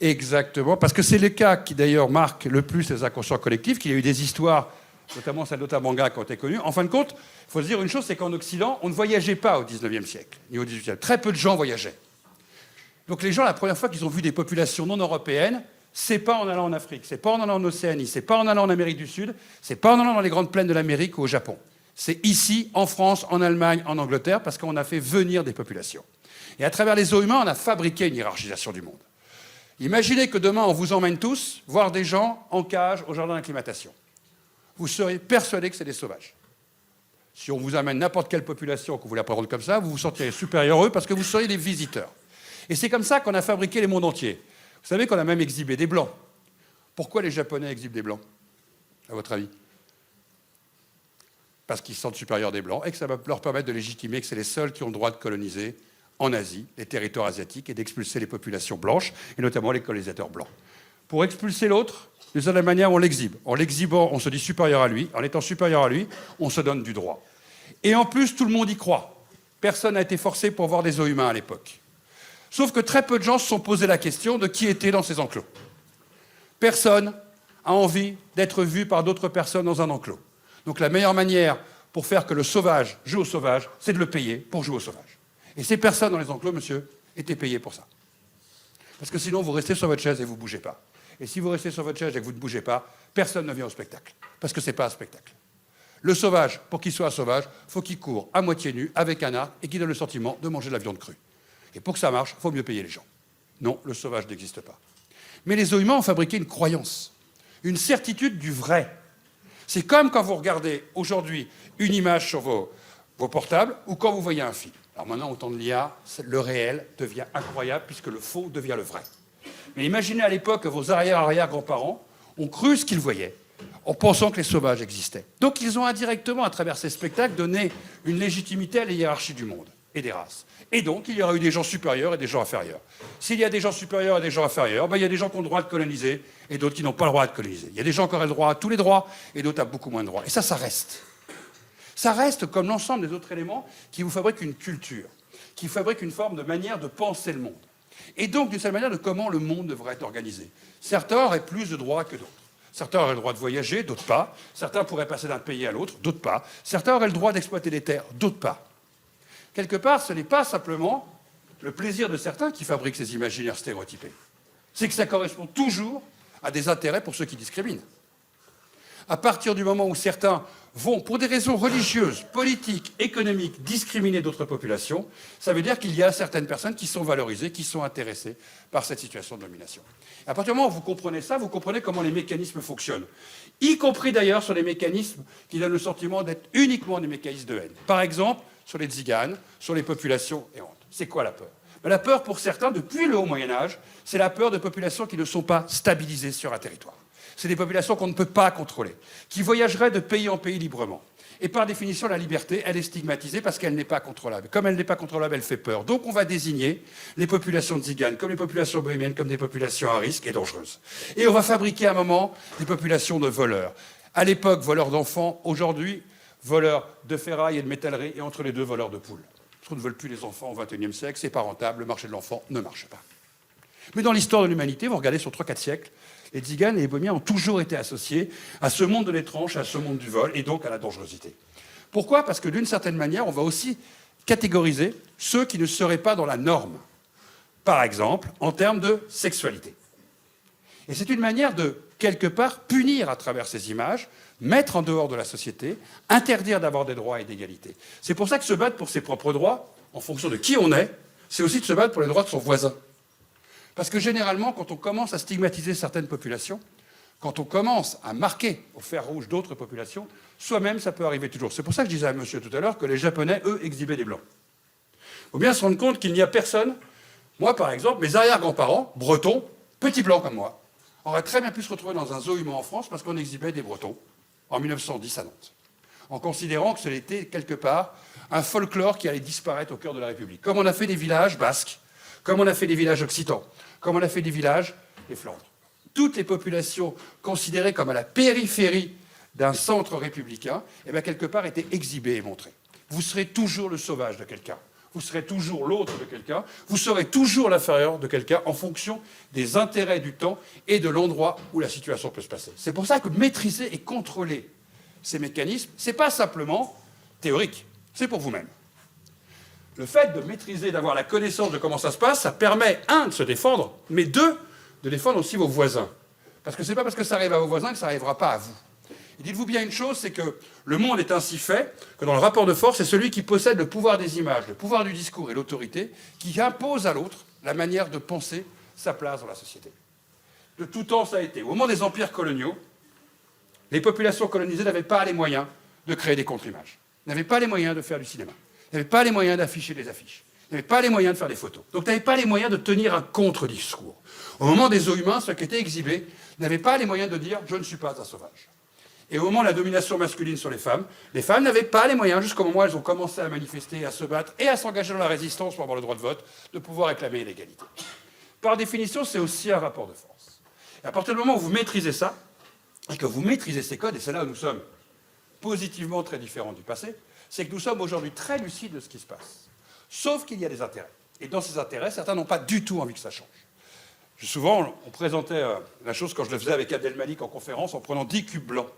Exactement, parce que c'est le cas qui, d'ailleurs, marque le plus les inconscients collectifs, qu'il y a eu des histoires, notamment celle d'Otamanga, qui ont été connues. En fin de compte, il faut se dire une chose, c'est qu'en Occident, on ne voyageait pas au XIXe siècle, ni au XVIIIe. Très peu de gens voyageaient. Donc les gens, la première fois qu'ils ont vu des populations non européennes, c'est pas en allant en Afrique, c'est pas en allant en Océanie, c'est pas en allant en Amérique du Sud, c'est pas en allant dans les grandes plaines de l'Amérique ou au Japon. C'est ici, en France, en Allemagne, en Angleterre, parce qu'on a fait venir des populations. Et à travers les os humains, on a fabriqué une hiérarchisation du monde. Imaginez que demain, on vous emmène tous voir des gens en cage au jardin d'acclimatation. Vous serez persuadés que c'est des sauvages. Si on vous amène n'importe quelle population, que vous la prenez comme ça, vous vous sentirez supérieur à eux parce que vous seriez des visiteurs. Et c'est comme ça qu'on a fabriqué les mondes entiers. Vous savez qu'on a même exhibé des Blancs. Pourquoi les Japonais exhibent des Blancs, à votre avis? Parce qu'ils se sentent supérieurs des Blancs et que ça va leur permettre de légitimer que c'est les seuls qui ont le droit de coloniser en Asie, les territoires asiatiques, et d'expulser les populations blanches, et notamment les colonisateurs blancs. Pour expulser l'autre, de cette manière, on l'exhibe. En l'exhibant, on se dit supérieur à lui. En étant supérieur à lui, on se donne du droit. Et en plus, tout le monde y croit. Personne n'a été forcé pour voir des os humains à l'époque. Sauf que très peu de gens se sont posé la question de qui était dans ces enclos. Personne a envie d'être vu par d'autres personnes dans un enclos. Donc la meilleure manière pour faire que le sauvage joue au sauvage, c'est de le payer pour jouer au sauvage. Et ces personnes dans les enclos, monsieur, étaient payées pour ça. Parce que sinon, vous restez sur votre chaise et vous ne bougez pas. Et si vous restez sur votre chaise et que vous ne bougez pas, personne ne vient au spectacle. Parce que ce n'est pas un spectacle. Le sauvage, pour qu'il soit un sauvage, il faut qu'il court à moitié nu, avec un arc, et qu'il donne le sentiment de manger de la viande crue. Et pour que ça marche, il faut mieux payer les gens. Non, le sauvage n'existe pas. Mais les os humains ont fabriqué une croyance, une certitude du vrai. C'est comme quand vous regardez aujourd'hui une image sur vos portables ou quand vous voyez un film. Alors maintenant, au temps de l'IA, le réel devient incroyable puisque le faux devient le vrai. Mais imaginez à l'époque que vos arrière-arrière-grands-parents ont cru ce qu'ils voyaient en pensant que les sauvages existaient. Donc ils ont indirectement, à travers ces spectacles, donné une légitimité à la hiérarchie du monde et des races. Et donc, il y aura eu des gens supérieurs et des gens inférieurs. S'il y a des gens supérieurs et des gens inférieurs, ben, il y a des gens qui ont le droit de coloniser et d'autres qui n'ont pas le droit de coloniser. Il y a des gens qui auraient le droit à tous les droits et d'autres à beaucoup moins de droits. Et ça reste. Ça reste comme l'ensemble des autres éléments qui vous fabriquent une culture, qui fabriquent une forme de manière de penser le monde. Et donc, d'une certaine manière, de comment le monde devrait être organisé. Certains auraient plus de droits que d'autres. Certains auraient le droit de voyager, d'autres pas. Certains pourraient passer d'un pays à l'autre, d'autres pas. Certains auraient le droit d'exploiter des terres, d'autres pas. Quelque part, ce n'est pas simplement le plaisir de certains qui fabriquent ces imaginaires stéréotypés. C'est que ça correspond toujours à des intérêts pour ceux qui discriminent. À partir du moment où certains vont, pour des raisons religieuses, politiques, économiques, discriminer d'autres populations, ça veut dire qu'il y a certaines personnes qui sont valorisées, qui sont intéressées par cette situation de domination. Et à partir du moment où vous comprenez ça, vous comprenez comment les mécanismes fonctionnent, y compris d'ailleurs sur les mécanismes qui donnent le sentiment d'être uniquement des mécanismes de haine. Par exemple, sur les tziganes, sur les populations errantes. C'est quoi la peur? La peur, pour certains, depuis le haut Moyen-Âge, c'est la peur de populations qui ne sont pas stabilisées sur un territoire. C'est des populations qu'on ne peut pas contrôler, qui voyageraient de pays en pays librement. Et par définition, la liberté, elle est stigmatisée parce qu'elle n'est pas contrôlable. Comme elle n'est pas contrôlable, elle fait peur. Donc on va désigner les populations tziganes comme les populations bohémiennes, comme des populations à risque et dangereuses. Et on va fabriquer à un moment des populations de voleurs. À l'époque, voleurs d'enfants. Aujourd'hui, voleurs de ferraille et de métallerie. Et entre les deux, voleurs de poules. Parce qu'on ne veut plus les enfants au XXIe siècle. C'est pas rentable. Le marché de l'enfant ne marche pas. Mais dans l'histoire de l'humanité, vous regardez sur 3-4 siècles, les tziganes et les bohémiens ont toujours été associés à ce monde de l'étrange, à ce monde du vol, et donc à la dangerosité. Pourquoi? Parce que d'une certaine manière, on va aussi catégoriser ceux qui ne seraient pas dans la norme. Par exemple, en termes de sexualité. Et c'est une manière de, quelque part, punir à travers ces images, mettre en dehors de la société, interdire d'avoir des droits et d'égalité. C'est pour ça que se battre pour ses propres droits, en fonction de qui on est, c'est aussi de se battre pour les droits de son voisin. Parce que généralement, quand on commence à stigmatiser certaines populations, quand on commence à marquer au fer rouge d'autres populations, soi-même, ça peut arriver toujours. C'est pour ça que je disais à monsieur tout à l'heure que les Japonais, eux, exhibaient des Blancs. Il faut bien se rendre compte qu'il n'y a personne. Moi, par exemple, mes arrière-grands-parents, bretons, petits blancs comme moi, auraient très bien pu se retrouver dans un zoo humain en France parce qu'on exhibait des Bretons en 1910 à Nantes, en considérant que c'était quelque part un folklore qui allait disparaître au cœur de la République. Comme on a fait des villages basques, comme on a fait des villages occitans, comme on a fait des villages des Flandres. Toutes les populations considérées comme à la périphérie d'un centre républicain, eh bien, quelque part, étaient exhibées et montrées. Vous serez toujours le sauvage de quelqu'un. Vous serez toujours l'autre de quelqu'un, vous serez toujours l'inférieur de quelqu'un en fonction des intérêts du temps et de l'endroit où la situation peut se passer. C'est pour ça que maîtriser et contrôler ces mécanismes, ce n'est pas simplement théorique, c'est pour vous-même. Le fait de maîtriser, d'avoir la connaissance de comment ça se passe, ça permet, un, de se défendre, mais deux, de défendre aussi vos voisins. Parce que ce n'est pas parce que ça arrive à vos voisins que ça n'arrivera pas à vous. Et dites-vous bien une chose, c'est que le monde est ainsi fait que dans le rapport de force, c'est celui qui possède le pouvoir des images, le pouvoir du discours et l'autorité qui impose à l'autre la manière de penser sa place dans la société. De tout temps, ça a été. Au moment des empires coloniaux, les populations colonisées n'avaient pas les moyens de créer des contre-images, n'avaient pas les moyens de faire du cinéma, n'avaient pas les moyens d'afficher des affiches, n'avaient pas les moyens de faire des photos. Donc n'avaient pas les moyens de tenir un contre-discours. Au moment des zoos humains, ceux qui étaient exhibés n'avaient pas les moyens de dire « je ne suis pas un sauvage ». Et au moment de la domination masculine sur les femmes n'avaient pas les moyens, jusqu'au moment où elles ont commencé à manifester, à se battre et à s'engager dans la résistance pour avoir le droit de vote, de pouvoir réclamer l'égalité. Par définition, c'est aussi un rapport de force. Et à partir du moment où vous maîtrisez ça, et que vous maîtrisez ces codes, et c'est là où nous sommes positivement très différents du passé, c'est que nous sommes aujourd'hui très lucides de ce qui se passe. Sauf qu'il y a des intérêts. Et dans ces intérêts, certains n'ont pas du tout envie que ça change. Souvent, on présentait la chose quand je le faisais avec Abdelmalik en conférence en prenant 10 cubes blancs.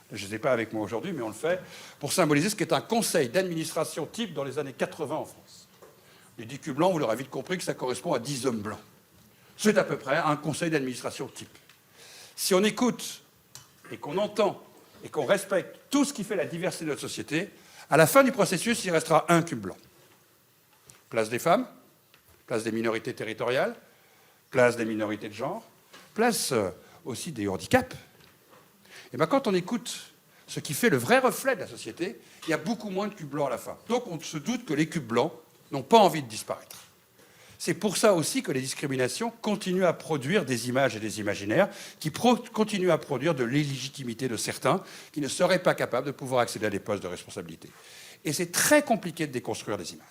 Je ne les ai pas avec moi aujourd'hui, mais on le fait pour symboliser ce qu'est un conseil d'administration type dans les années 80 en France. Les 10 cubes blancs, vous l'aurez vite compris que ça correspond à 10 hommes blancs. C'est à peu près un conseil d'administration type. Si on écoute et qu'on entend et qu'on respecte tout ce qui fait la diversité de notre société, à la fin du processus, il restera un cube blanc. Place des femmes, place des minorités territoriales, place des minorités de genre, place aussi des handicaps. Et bien, quand on écoute ce qui fait le vrai reflet de la société, il y a beaucoup moins de cubes blancs à la fin. Donc on se doute que les cubes blancs n'ont pas envie de disparaître. C'est pour ça aussi que les discriminations continuent à produire des images et des imaginaires, qui continuent à produire de l'illégitimité de certains qui ne seraient pas capables de pouvoir accéder à des postes de responsabilité. Et c'est très compliqué de déconstruire les images.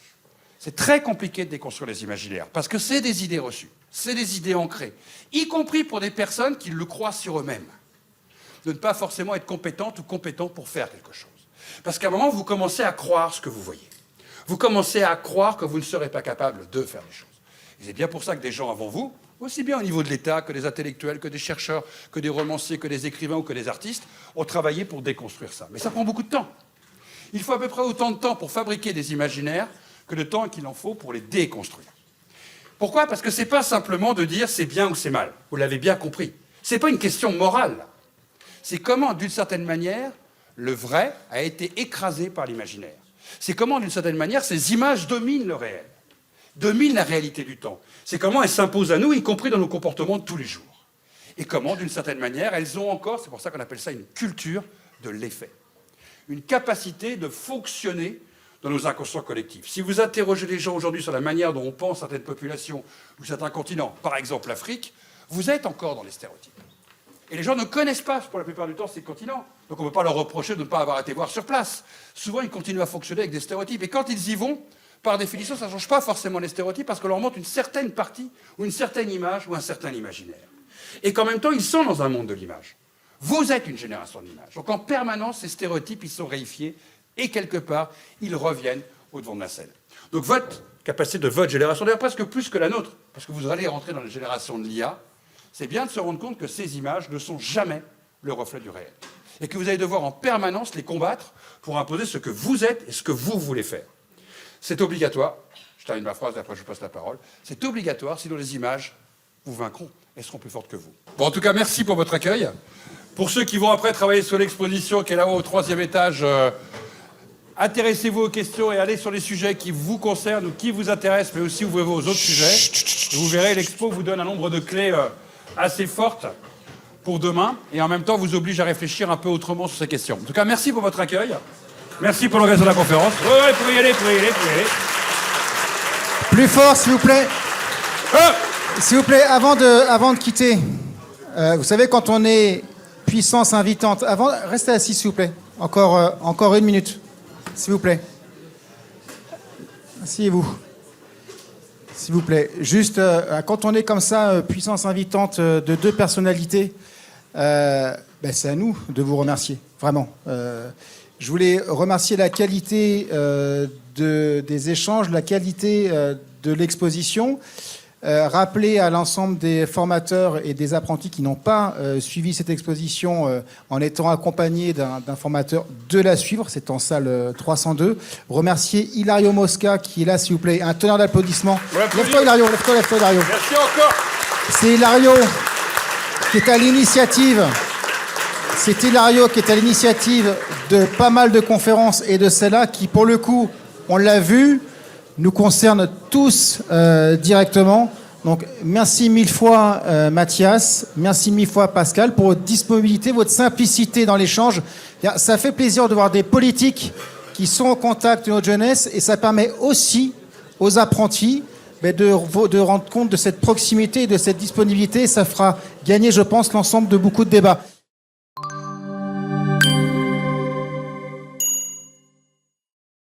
C'est très compliqué de déconstruire les imaginaires, parce que c'est des idées reçues, c'est des idées ancrées, y compris pour des personnes qui le croient sur eux-mêmes, de ne pas forcément être compétentes ou compétents pour faire quelque chose. Parce qu'à un moment, vous commencez à croire ce que vous voyez. Vous commencez à croire que vous ne serez pas capable de faire les choses. Et c'est bien pour ça que des gens avant vous, aussi bien au niveau de l'État que des intellectuels, que des chercheurs, que des romanciers, que des écrivains ou que des artistes, ont travaillé pour déconstruire ça. Mais ça prend beaucoup de temps. Il faut à peu près autant de temps pour fabriquer des imaginaires que le temps qu'il en faut pour les déconstruire. Pourquoi ? Parce que ce n'est pas simplement de dire c'est bien ou c'est mal. Vous l'avez bien compris. Ce n'est pas une question morale. C'est comment, d'une certaine manière, le vrai a été écrasé par l'imaginaire. C'est comment, d'une certaine manière, ces images dominent le réel, dominent la réalité du temps. C'est comment elles s'imposent à nous, y compris dans nos comportements de tous les jours. Et comment, d'une certaine manière, elles ont encore, c'est pour ça qu'on appelle ça une culture de l'effet, une capacité de fonctionner dans nos inconscients collectifs. Si vous interrogez les gens aujourd'hui sur la manière dont on pense certaines populations ou certains continents, par exemple l'Afrique, vous êtes encore dans les stéréotypes. Et les gens ne connaissent pas, pour la plupart du temps, ces continents. Donc on ne peut pas leur reprocher de ne pas avoir été voir sur place. Souvent, ils continuent à fonctionner avec des stéréotypes. Et quand ils y vont, par définition, ça ne change pas forcément les stéréotypes parce qu'on leur montre une certaine partie ou une certaine image ou un certain imaginaire. Et qu'en même temps, ils sont dans un monde de l'image. Vous êtes une génération de l'image. Donc en permanence, ces stéréotypes, ils sont réifiés et quelque part, ils reviennent au devant de la scène. Donc votre capacité de votre génération, d'ailleurs presque plus que la nôtre, parce que vous allez rentrer dans la génération de l'IA, c'est bien de se rendre compte que ces images ne sont jamais le reflet du réel. Et que vous allez devoir en permanence les combattre pour imposer ce que vous êtes et ce que vous voulez faire. C'est obligatoire. Je termine ma phrase et après je vous passe la parole. C'est obligatoire, sinon les images vous vaincront. Elles seront plus fortes que vous. Bon, en tout cas, merci pour votre accueil. Pour ceux qui vont après travailler sur l'exposition qui est là-haut au 3e étage, intéressez-vous aux questions et allez sur les sujets qui vous concernent ou qui vous intéressent, mais aussi ouvrez-vous aux autres sujets. Et vous verrez, l'expo vous donne un nombre de clés assez fortes pour demain et en même temps vous oblige à réfléchir un peu autrement sur ces questions. En tout cas, merci pour votre accueil. Merci pour l'organisation de la conférence. Oui, vous pouvez y aller, vous pouvez y aller, vous pouvez y aller. Plus fort, s'il vous plaît. S'il vous plaît, avant de quitter, vous savez, quand on est puissance invitante, restez assis, s'il vous plaît. Encore 1 minute, s'il vous plaît. Asseyez-vous. S'il vous plaît. Juste, quand on est comme ça, puissance invitante de 2 personnalités, c'est à nous de vous remercier, vraiment. Je voulais remercier la qualité des échanges, la qualité de l'exposition. Rappeler à l'ensemble des formateurs et des apprentis qui n'ont pas suivi cette exposition en étant accompagnés d'un formateur de la suivre, c'est en salle 302. Remercier Hilario Mosca qui est là, s'il vous plaît. Un tonnerre d'applaudissements. Lève-toi, Hilario. Lève-toi, Hilario. Merci encore. C'est Hilario qui est à l'initiative. C'est Hilario qui est à l'initiative de pas mal de conférences et de celle-là qui, pour le coup, on l'a vu, nous concerne tous directement. Donc, merci 1000 fois Mathias, merci 1000 fois Pascal pour votre disponibilité, votre simplicité dans l'échange. Ça fait plaisir de voir des politiques qui sont en contact de notre jeunesse et ça permet aussi aux apprentis de rendre compte de cette proximité et de cette disponibilité. Ça fera gagner, je pense, l'ensemble de beaucoup de débats.